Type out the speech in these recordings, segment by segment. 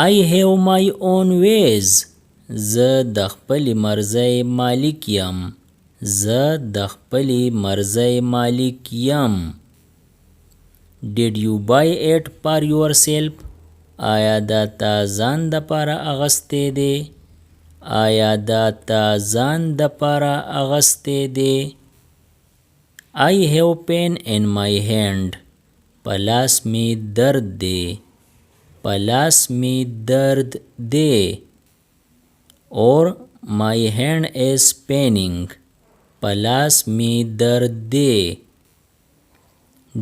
I have my own ways. زه د خپلې مرزۍ مالک یم. زه د خپلې مرزۍ مالک یم. Did you buy it for yourself? آیا دا تا ځان د پاره اغستی دی؟ آیا دا تا ځان د پاره اغستی دی؟ I have pain in my hand. په لاس می درد دی. په لاس می درد دی. Or my hand is paining. په لاس می درد دی.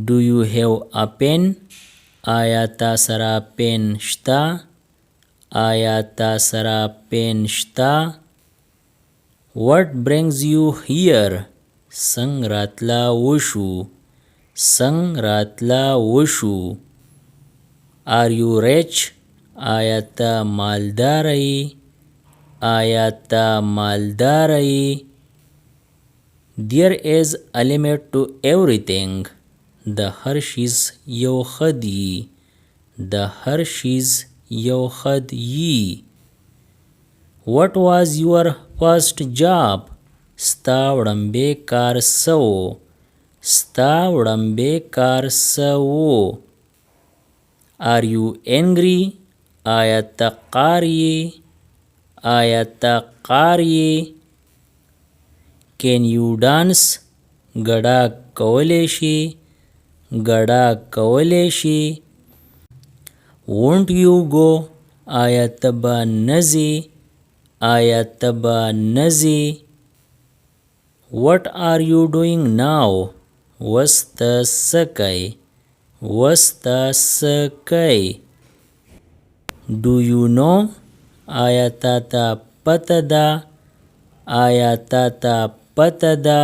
Do you have a pen? آیا تا سره پین شتا؟ آیا تا سره پین شتا؟ What brings you here? څنګ راتلا وشو. څنګ راتلا وشو. Are you rich? آیا تا مالدار ای؟ آیا تا مالدار ای؟ There is a limit to everything. د هر شیز یو حد یي. د هر شیز یو حد یي. What was your first job? ستا وړمبی کار څه و؟ ستا وړمبی کار څه و؟ Are you angry? آیا ته قار یې؟ آیا ته قار یې؟ Can you dance? ګډا کولی شي؟ ګډا کولی شي؟ Won't you go? آیا ته به نه ځې؟ آیا ته به نه ځې؟ What are you doing now? اوس ته څه کوې؟ اوس ته څه کوې؟ Do you know? آیا تا ته پته ده؟ آیا تا ته پته ده؟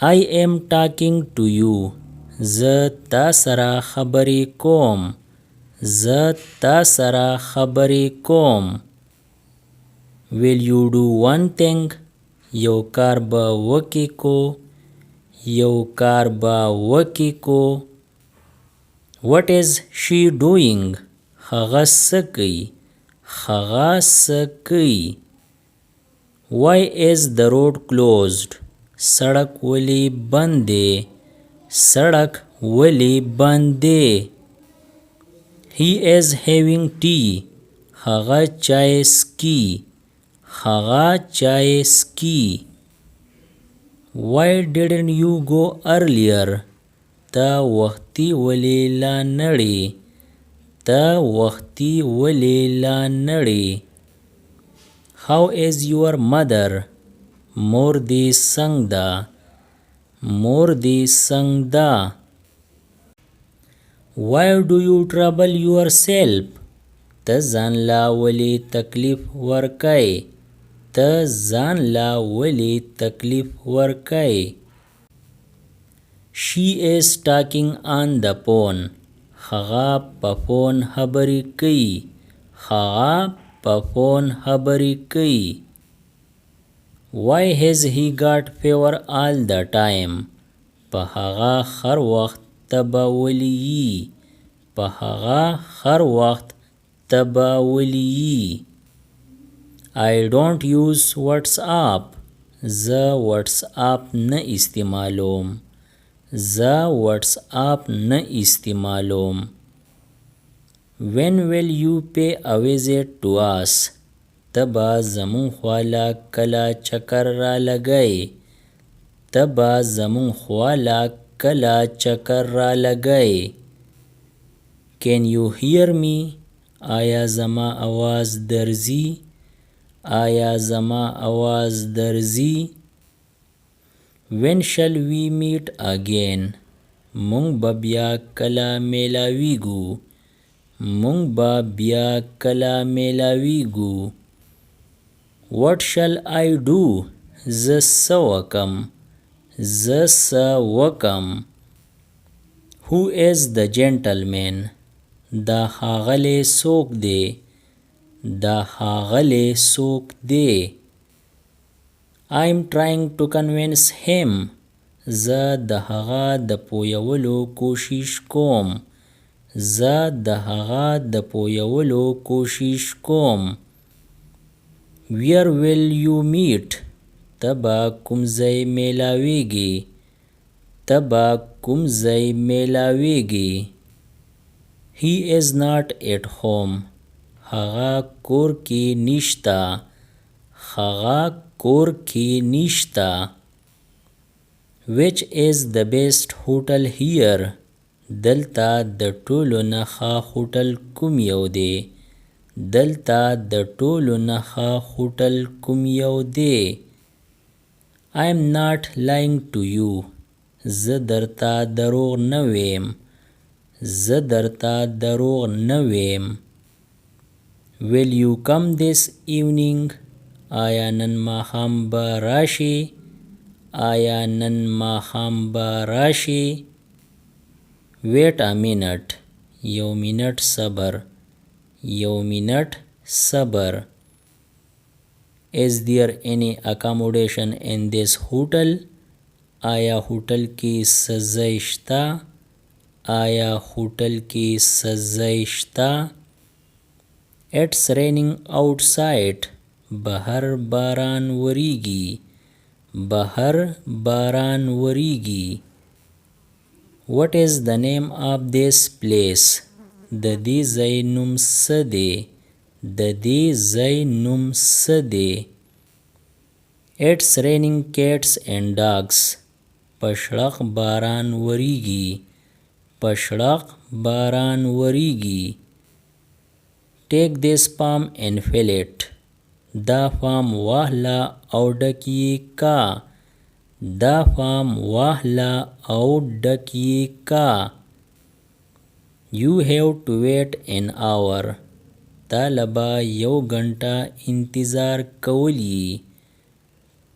I am talking to you. زه تا سره خبرې کوم. زه تا سره خبرې کوم. Will you do one thing? یو کار به وکې کو. یو کار به وکې کو. What is she doing? هغه څه کوي؟ هغه څه کوي؟ Why is the road closed? سړک ولې بند دی؟ سړک ولې بند دی؟ He is having tea. هغه چای څکي. هغه چای څکي. Why didn't you go earlier? ته وختي ولې لا نړې؟ ته وختي ولې لا نړې؟ How is your mother? مور دې څنګه ده؟ مور دې څنګه ده؟ Why do you trouble yourself? ته ځان لا ولې تکلیف ورکوې؟ ته ځان لا ولې تکلیف ورکوې؟ She is talking on the phone. هغه په فون خبرې کوي. هغه په فون خبرې کوي. Why has he got fever all the time? په هغه هر وخت تبه ولې یي. په هغه هر وخت تبه ولې یي. I don't use WhatsApp. زه WhatsApp نه استعمالوم. زه WhatsApp نه استعمالوم. When will you pay a visit to us? ته به زمون خواله کله چکر را لګئ؟ ته به زمون خواله کله چکر را لګئ؟ Can you hear me? آیا زما آواز درځي؟ آیا زما آواز درځي؟ When shall we meet again? مونږ به بیا کله میلاویږو. مونږ به بیا کله میلاویږو. What shall I do? زه څه وکم؟ زه څه وکم؟ Who is the gentleman? دا ښاغلی څوک دی؟ دا ښاغلی څوک دی؟ I'm trying to convince him. زه د هغه د پویولو کوشش کوم. زه د هغه د پویولو کوشش کوم. Where will you meet? ته به کوم ځای میلاویږي؟ ته به کوم ځای میلاویږي؟ He is not at home. هغه کور کې نشته. هغه کور کې نشته. Which is the best hotel here? دلته د ټولو نه ښه هوټل کوم یو دی؟ دلته د ټولو نه ښه هوټل کوم یو دی؟ I am not lying to you. زه درته دروغ نه ویم. زه درته دروغ نه ویم. Will you come this evening? آیا نن ماښام به راشې؟ آیا نن ماښام به راشې؟ Wait a minute. یو منټ صبر. یو منټ صبر. Is there any accommodation in this hotel? آیا هوټل کې څه ځای شته؟ آیا هوټل کې څه ځای شته؟ It's raining outside. بهر باران وریږي. بهر باران وریږي. What is the name of this place? د دې ځای نوم څه دی؟ د دې ځای نوم څه دی؟ It's raining cats and dogs. پشړق باران وریږي. پشړق باران وریږي. Take this palm and fill it. دا فام واهله او ډک یې کا. دا فام واهله او ډک یې کا. You have to wait an hour. تاله به یو غنټه انتظار کولی.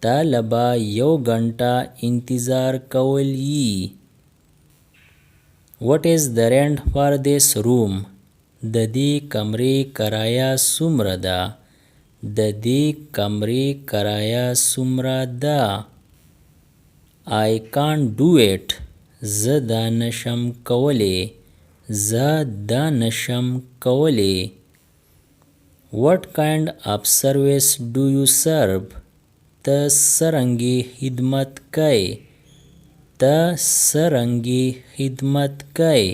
تاله به یو غنټه انتظار کولی. What is the rent for this room? د دې کمرې کرایه څومره ده؟ د دې کمرې کرایه څومره ده؟ I can't do it. زه دا نشم کولی. زه دا نشم کولی. What kind of service do you serve? ته څرنګه خدمت کوې؟ ته څرنګه خدمت کوې؟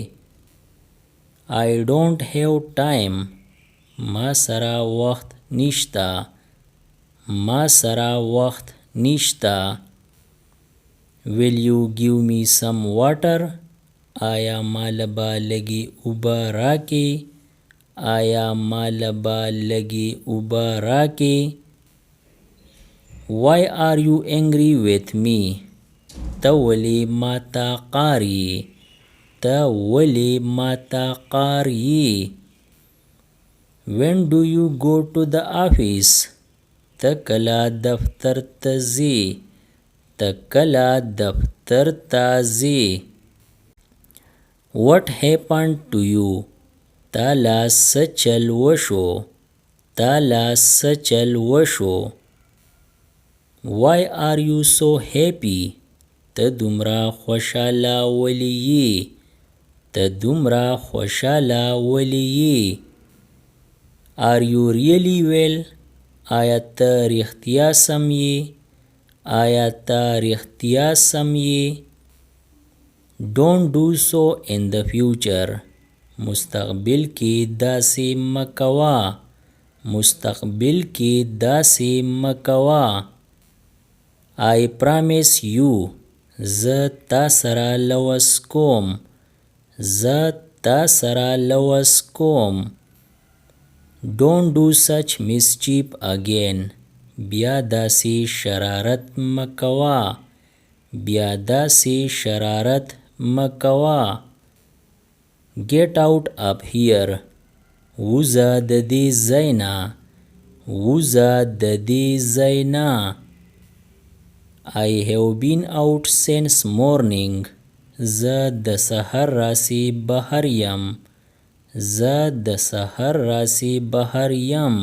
I don't have time. ما سره وخت نشته. ما سره وخت نشته. Will you give me some water? آیا مال به لږې اوبه راکې؟ آیا مال به لږې اوبه راکې؟ Why are you angry with me? ته ولې ماته قار یې؟ ته ولې ماته قار یې؟ When do you go to the office? ته کله دفتر ته ځې؟ ته کله دفتر ته ځې؟ What happened to you? تا لا څه چل وشو؟ تا لا څه چل وشو؟ Why are you so happy? ته دومره خوشحاله ولې یې؟ ته دومره خوشحاله ولې یې؟ Are you really well? آیا ته رښتیا سم یې؟ آیا ته رښتیا سم یې؟ Don't do so in the future. مستقبل کې داسې مه کوه. مستقبل کې داسې مه کوه. I promise you. زه تا سره لوس کوم. زه تا سره لوس کوم. Don't do such mischief again. بیا داسې شرارت مه کوه. بیا داسې شرارت مه کوه. Get out of here. ووځه د دې ځای نه. ووځه د دې ځای نه. I have been out since morning. زه د سحر راسې بهر یم. زه د سحر راسې بهر یم.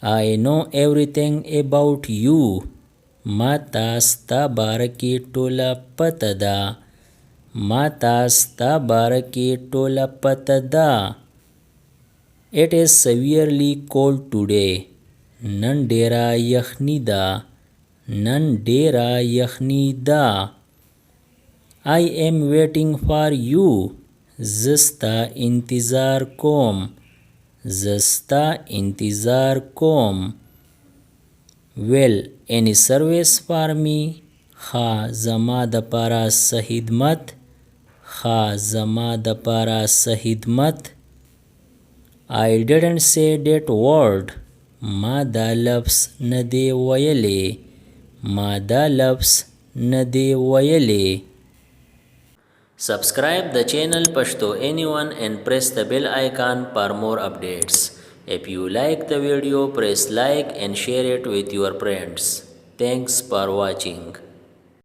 I know everything about you. ما تا ستا باره کې ټوله پته ده. ماتا ستا باره کې ټوله پته ده. It is severely cold today. نن ډیره یخني ده. نن ډیره یخني ده. I am waiting for you. زه ستا انتظار کوم. زه ستا انتظار کوم. Well, any service for me? ښه زما د پاره څه خدمت. ښه زما د پاره څه خدمت. I didn't say that word. ما دا لفظ نه دی ویلی. ما دا لفظ نه دی ویلی. Subscribe the channel Pashto Anyone and press the bell icon for more updates. If you like the video, press like and share it with your friends. Thanks for watching.